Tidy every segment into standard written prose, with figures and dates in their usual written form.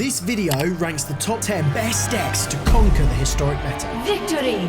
This video ranks the top 10 best decks to conquer the historic meta. Victory!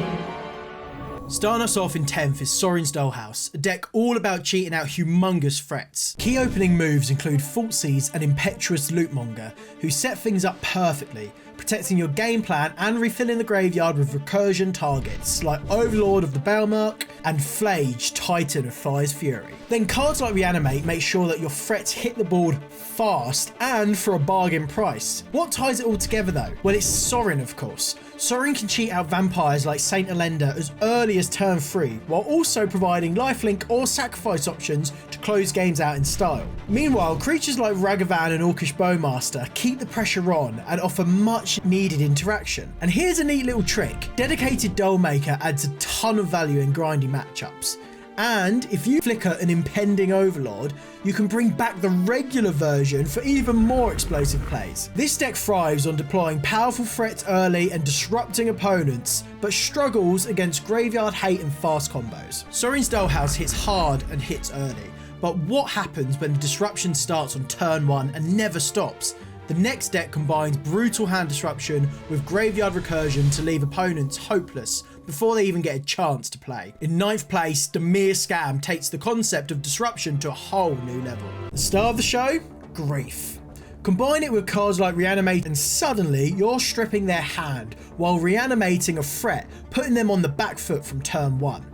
Starting us off in 10th is Sorin's Dollhouse, a deck all about cheating out humongous threats. Key opening moves include Thoughtseize and Impetuous Lootmonger, who set things up perfectly, protecting your game plan and refilling the graveyard with recursion targets like Overlord of the Belmark and Flage, Titan of Fire's Fury. Then cards like Reanimate make sure that your threats hit the board fast and for a bargain price. What ties it all together though? Well, it's Sorin, of course. Sorin can cheat out vampires like Saint Elenda as early as turn 3, while also providing lifelink or sacrifice options to close games out in style. Meanwhile, creatures like Ragavan and Orcish Bowmaster keep the pressure on and offer much needed interaction. And here's a neat little trick. Dedicated Dollmaker adds a ton of value in grindy matchups. And if you flicker an impending Overlord, you can bring back the regular version for even more explosive plays. This deck thrives on deploying powerful threats early and disrupting opponents, but struggles against graveyard hate and fast combos. Sorin's Dollhouse hits hard and hits early, but what happens when the disruption starts on turn 1 and never stops? The next deck combines brutal hand disruption with graveyard recursion to leave opponents hopeless before they even get a chance to play. In 9th place, Dimir Rescaminator takes the concept of disruption to a whole new level. The star of the show? Grief. Combine it with cards like Reanimate and suddenly you're stripping their hand while reanimating a threat, putting them on the back foot from turn 1.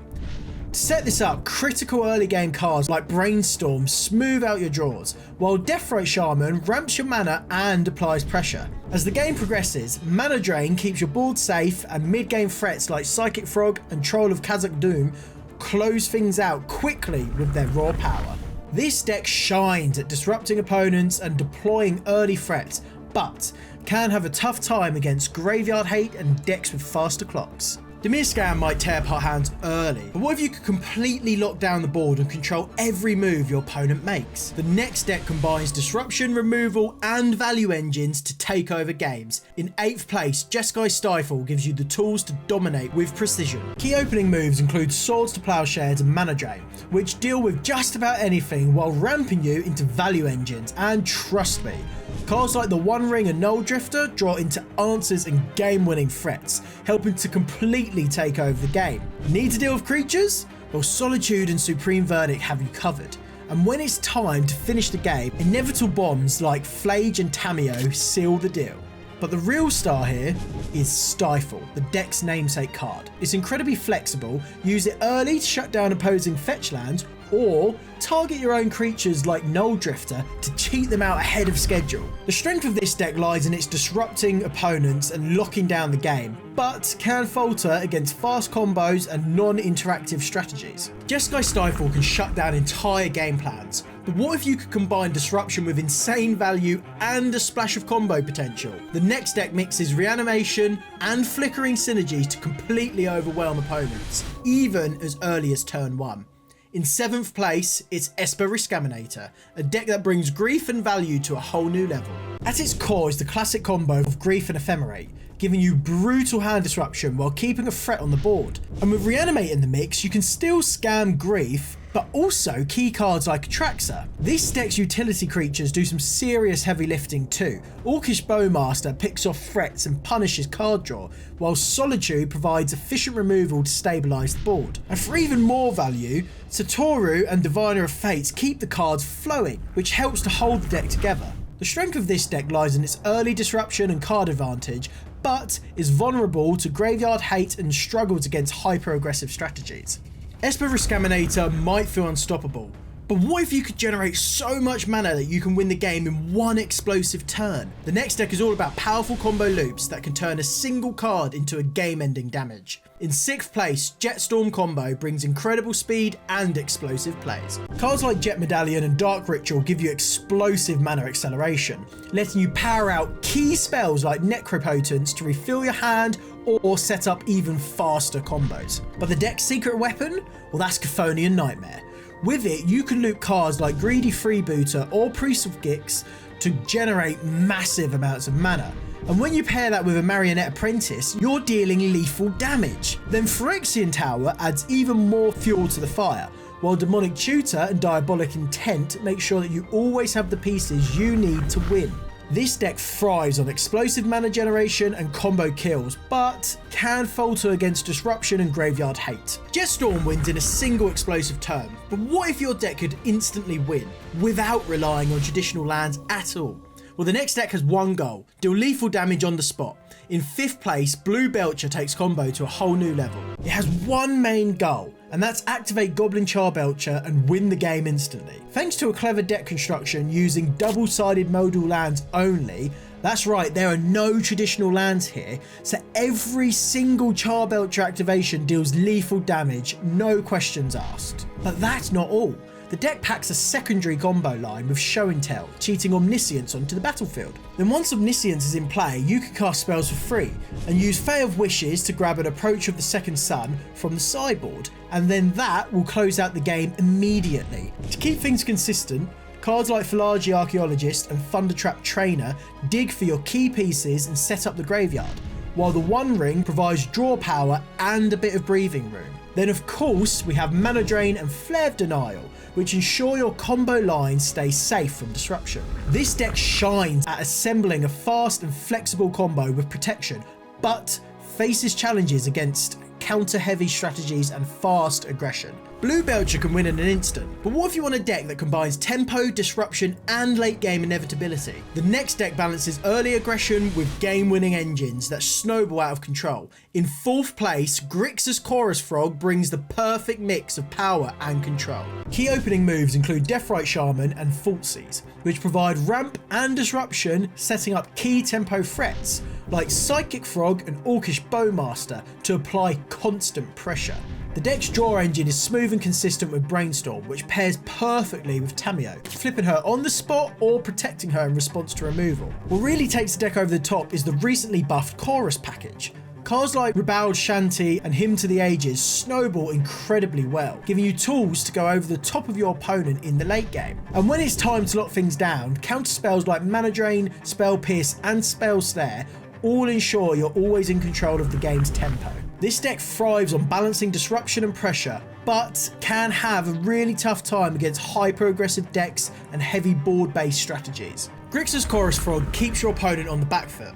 To set this up, critical early game cards like Brainstorm smooth out your draws, while Deathrite Shaman ramps your mana and applies pressure. As the game progresses, Mana Drain keeps your board safe and mid-game threats like Psychic Frog and Troll of Kazakh Doom close things out quickly with their raw power. This deck shines at disrupting opponents and deploying early threats, but can have a tough time against graveyard hate and decks with faster clocks. Dimir Rescaminator might tear apart hands early, but what if you could completely lock down the board and control every move your opponent makes? The next deck combines disruption, removal and value engines to take over games. In 8th place, Jeskai Stifle gives you the tools to dominate with precision. Key opening moves include Swords to Plowshares and Mana Drain, which deal with just about anything while ramping you into value engines, and trust me, cards like the One Ring and Null Drifter draw into answers and game-winning threats, helping to completely take over the game. Need to deal with creatures? Well, Solitude and Supreme Verdict have you covered. And when it's time to finish the game, inevitable bombs like Flage and Tamiyo seal the deal. But the real star here is Stifle, the deck's namesake card. It's incredibly flexible, use it early to shut down opposing fetch lands, or target your own creatures like Null Drifter to cheat them out ahead of schedule. The strength of this deck lies in its disrupting opponents and locking down the game, but can falter against fast combos and non-interactive strategies. Jeskai Stifle can shut down entire game plans, but what if you could combine disruption with insane value and a splash of combo potential? The next deck mixes reanimation and flickering synergies to completely overwhelm opponents, even as early as turn 1. In 7th place, it's Esper Rescaminator, a deck that brings grief and value to a whole new level. At its core is the classic combo of grief and ephemerate, giving you brutal hand disruption while keeping a threat on the board. And with Reanimate in the mix, you can still scam grief, but also key cards like Atraxa. This deck's utility creatures do some serious heavy lifting too. Orcish Bowmaster picks off threats and punishes card draw, while Solitude provides efficient removal to stabilise the board. And for even more value, Satoru and Diviner of Fates keep the cards flowing, which helps to hold the deck together. The strength of this deck lies in its early disruption and card advantage, but is vulnerable to graveyard hate and struggles against hyper-aggressive strategies. Esper Rescaminator might feel unstoppable, but what if you could generate so much mana that you can win the game in one explosive turn? The next deck is all about powerful combo loops that can turn a single card into a game-ending damage. In 6th place, Jetstorm combo brings incredible speed and explosive plays. Cards like Jet Medallion and Dark Ritual give you explosive mana acceleration, letting you power out key spells like Necropotence to refill your hand or set up even faster combos. But the deck's secret weapon? Well, that's Chthonian Nightmare. With it, you can loot cards like Greedy Freebooter or Priest of Gix to generate massive amounts of mana. And when you pair that with a Marionette Apprentice, you're dealing lethal damage. Then Phyrexian Tower adds even more fuel to the fire, while Demonic Tutor and Diabolic Intent make sure that you always have the pieces you need to win. This deck thrives on explosive mana generation and combo kills, but can falter against disruption and graveyard hate. Storm wins in a single explosive turn, but what if your deck could instantly win without relying on traditional lands at all? Well, the next deck has one goal: deal lethal damage on the spot. In 5th place, Blue Belcher takes combo to a whole new level. It has one main goal, and that's activate Goblin Charbelcher and win the game instantly. Thanks to a clever deck construction using double-sided modal lands only, that's right, there are no traditional lands here, so every single Charbelcher activation deals lethal damage, no questions asked. But that's not all. The deck packs a secondary combo line with Show and Tell, cheating Omniscience onto the battlefield. Then once Omniscience is in play, you can cast spells for free, and use Fey of Wishes to grab an Approach of the Second Sun from the sideboard, and then that will close out the game immediately. To keep things consistent, cards like Phalagi Archaeologist and Thundertrap Trainer dig for your key pieces and set up the graveyard, while the One Ring provides draw power and a bit of breathing room. Then of course we have Mana Drain and Flare of Denial, which ensure your combo line stays safe from disruption. This deck shines at assembling a fast and flexible combo with protection, but faces challenges against counter-heavy strategies and fast aggression. Blue Belcher can win in an instant, but what if you want a deck that combines tempo, disruption, and late game inevitability? The next deck balances early aggression with game-winning engines that snowball out of control. In 4th place, Grixis Chorus Frog brings the perfect mix of power and control. Key opening moves include Deathrite Shaman and Falsies, which provide ramp and disruption, setting up key tempo threats like Psychic Frog and Orcish Bowmaster to apply constant pressure. The deck's draw engine is smooth and consistent with Brainstorm, which pairs perfectly with Tamiyo, flipping her on the spot or protecting her in response to removal. What really takes the deck over the top is the recently buffed Chorus package. Cards like Ribald Shanty and Hymn to the Ages snowball incredibly well, giving you tools to go over the top of your opponent in the late game. And when it's time to lock things down, counter spells like Mana Drain, Spell Pierce and Spell Snare all ensure you're always in control of the game's tempo. This deck thrives on balancing disruption and pressure, but can have a really tough time against hyper-aggressive decks and heavy board-based strategies. Grixis Chorus Frog keeps your opponent on the back foot.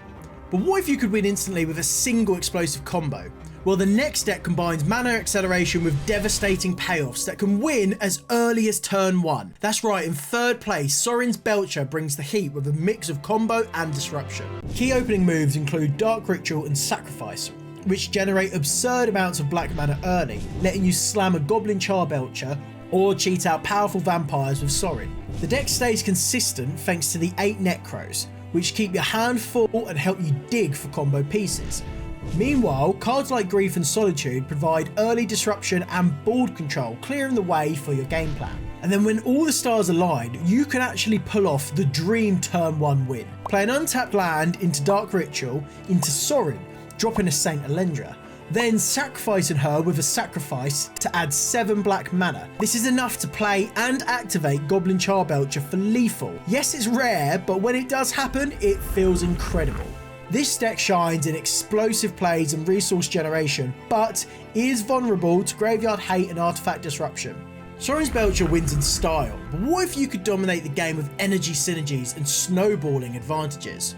But what if you could win instantly with a single explosive combo? Well, the next deck combines mana acceleration with devastating payoffs that can win as early as turn 1. That's right, in 3rd place, Sorin's Belcher brings the heat with a mix of combo and disruption. Key opening moves include Dark Ritual and Sacrifice, which generate absurd amounts of black mana early, letting you slam a Goblin Charbelcher or cheat out powerful vampires with Sorin. The deck stays consistent thanks to the 8 Necros, which keep your hand full and help you dig for combo pieces. Meanwhile, cards like Grief and Solitude provide early disruption and board control, clearing the way for your game plan. And then when all the stars align, you can actually pull off the dream turn 1 win. Play an untapped land into Dark Ritual, into Sorin, dropping a Saint Alendra, then sacrificing her with a sacrifice to add 7 black mana. This is enough to play and activate Goblin Charbelcher for lethal. Yes, it's rare, but when it does happen, it feels incredible. This deck shines in explosive plays and resource generation, but is vulnerable to graveyard hate and artifact disruption. Sorin's Belcher wins in style, but what if you could dominate the game with energy synergies and snowballing advantages?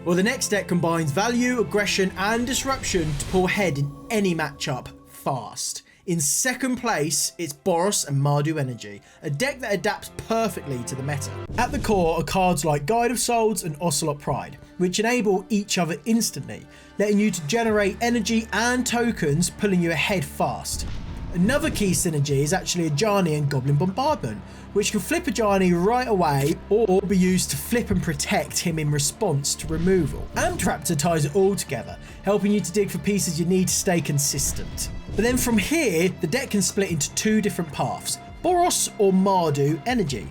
Well, the next deck combines value, aggression and disruption to pull ahead in any matchup fast. In 2nd place, it's Boros and Mardu Energy, a deck that adapts perfectly to the meta. At the core are cards like Guide of Souls and Ocelot Pride, which enable each other instantly, letting you to generate energy and tokens, pulling you ahead fast. Another key synergy is actually Ajani and Goblin Bombardment, which can flip Ajani right away or be used to flip and protect him in response to removal. Amtraptor ties it all together, helping you to dig for pieces you need to stay consistent. But then from here, the deck can split into 2 different paths, Boros or Mardu Energy.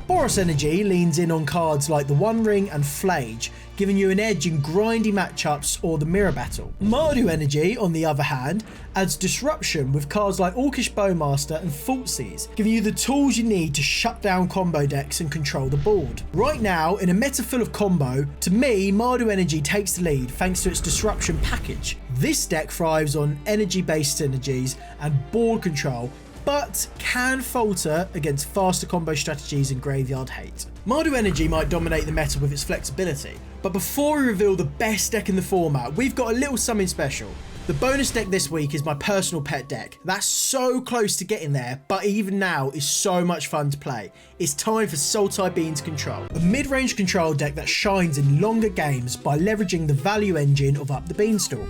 Boros Energy leans in on cards like the One Ring and Flage, giving you an edge in grindy matchups or the Mirror Battle. Mardu Energy, on the other hand, adds disruption with cards like Orcish Bowmaster and Falsies, giving you the tools you need to shut down combo decks and control the board. Right now, in a meta full of combo, to me, Mardu Energy takes the lead thanks to its disruption package. This deck thrives on energy-based synergies and board control, but can falter against faster combo strategies and graveyard hate. Mardu Energy might dominate the meta with its flexibility, but before we reveal the best deck in the format, we've got a little something special. The bonus deck this week is my personal pet deck. That's so close to getting there, but even now is so much fun to play. It's time for Sultai Beans Control, a mid-range control deck that shines in longer games by leveraging the value engine of Up the Beanstalk.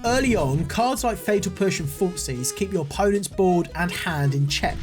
Early on, cards like Fatal Push and Thoughtseize keep your opponent's board and hand in check,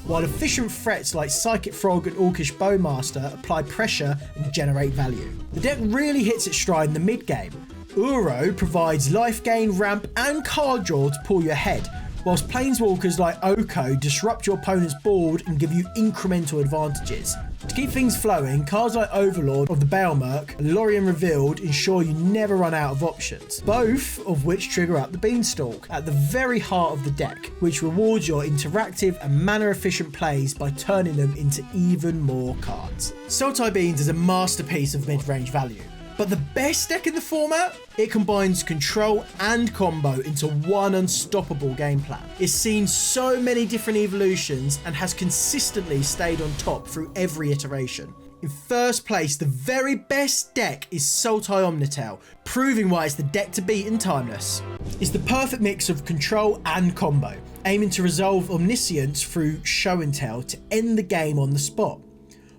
while efficient threats like Psychic Frog and Orcish Bowmaster apply pressure and generate value. The deck really hits its stride in the mid-game. Uro provides life gain, ramp and card draw to pull you ahead, whilst Planeswalkers like Oko disrupt your opponent's board and give you incremental advantages. To keep things flowing, cards like Overlord of the Baelmerk and Lorien Revealed ensure you never run out of options, both of which trigger Up the Beanstalk at the very heart of the deck, which rewards your interactive and mana efficient plays by turning them into even more cards. Sultai Beans is a masterpiece of mid-range value. But the best deck in the format? It combines control and combo into one unstoppable game plan. It's seen so many different evolutions and has consistently stayed on top through every iteration. In first place, the very best deck is Sultai Omnitell, proving why it's the deck to beat and timeless. It's the perfect mix of control and combo, aiming to resolve Omniscience through show and tell to end the game on the spot.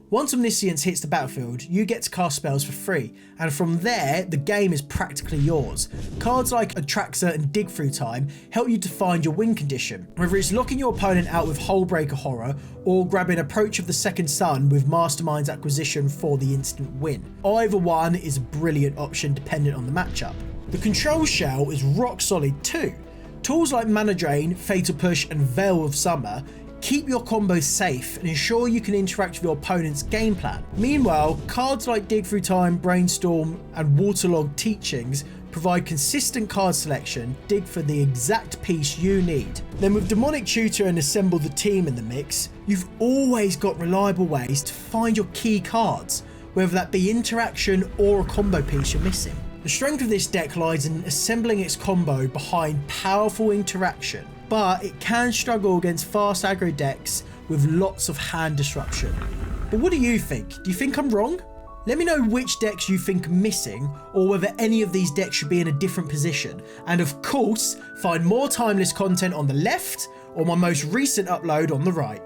Once Omniscience hits the battlefield, you get to cast spells for free, and from there, the game is practically yours. Cards like Atraxa and Dig Through Time help you to find your win condition, whether it's locking your opponent out with Hullbreaker Horror, or grabbing Approach of the Second Sun with Mastermind's Acquisition for the instant win. Either one is a brilliant option dependent on the matchup. The control shell is rock solid too. Tools like Mana Drain, Fatal Push and Veil of Summer keep your combos safe and ensure you can interact with your opponent's game plan. Meanwhile, cards like Dig Through Time, Brainstorm and Waterlogged Teachings provide consistent card selection, dig for the exact piece you need. Then with Demonic Tutor and Assemble the Team in the mix, you've always got reliable ways to find your key cards, whether that be interaction or a combo piece you're missing. The strength of this deck lies in assembling its combo behind powerful interaction, but it can struggle against fast aggro decks with lots of hand disruption. But what do you think? Do you think I'm wrong? Let me know which decks you think are missing, or whether any of these decks should be in a different position. And of course, find more timeless content on the left, or my most recent upload on the right.